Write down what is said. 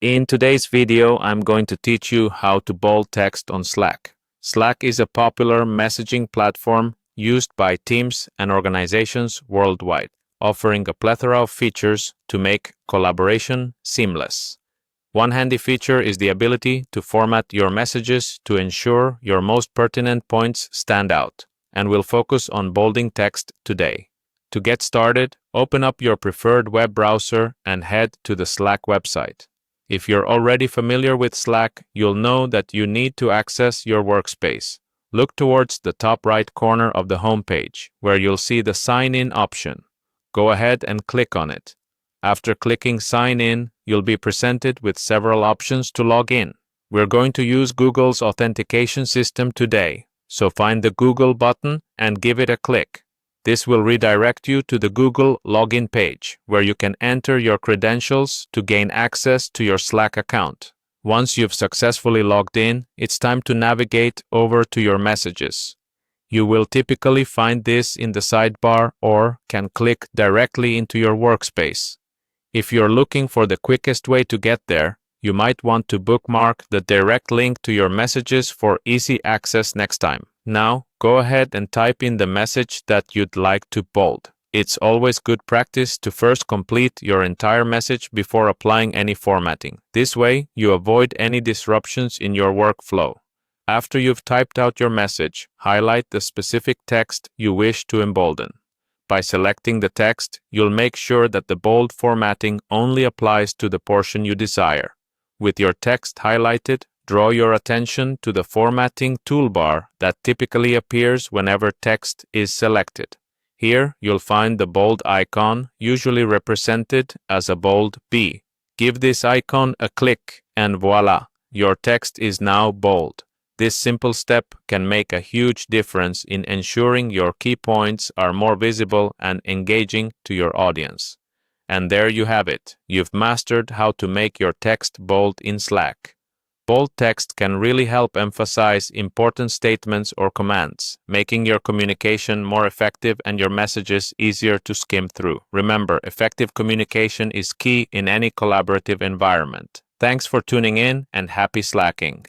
In today's video, I'm going to teach you how to bold text on Slack. Slack is a popular messaging platform used by teams and organizations worldwide, offering a plethora of features to make collaboration seamless. One handy feature is the ability to format your messages to ensure your most pertinent points stand out, and we'll focus on bolding text today. To get started, open up your preferred web browser and head to the Slack website. If you're already familiar with Slack, you'll know that you need to access your workspace. Look towards the top right corner of the homepage, where you'll see the Sign In option. Go ahead and click on it. After clicking Sign In, you'll be presented with several options to log in. We're going to use Google's authentication system today, so find the Google button and give it a click. This will redirect you to the Google login page, where you can enter your credentials to gain access to your Slack account. Once you've successfully logged in, it's time to navigate over to your messages. You will typically find this in the sidebar or can click directly into your workspace. If you're looking for the quickest way to get there, you might want to bookmark the direct link to your messages for easy access next time. Now, go ahead and type in the message that you'd like to bold. It's always good practice to first complete your entire message before applying any formatting. This way, you avoid any disruptions in your workflow. After you've typed out your message, highlight the specific text you wish to embolden. By selecting the text, you'll make sure that the bold formatting only applies to the portion you desire. With your text highlighted, draw your attention to the formatting toolbar that typically appears whenever text is selected. Here, you'll find the bold icon, usually represented as a bold B. Give this icon a click, and voila, your text is now bold. This simple step can make a huge difference in ensuring your key points are more visible and engaging to your audience. And there you have it. You've mastered how to make your text bold in Slack. Bold text can really help emphasize important statements or commands, making your communication more effective and your messages easier to skim through. Remember, effective communication is key in any collaborative environment. Thanks for tuning in and happy slacking.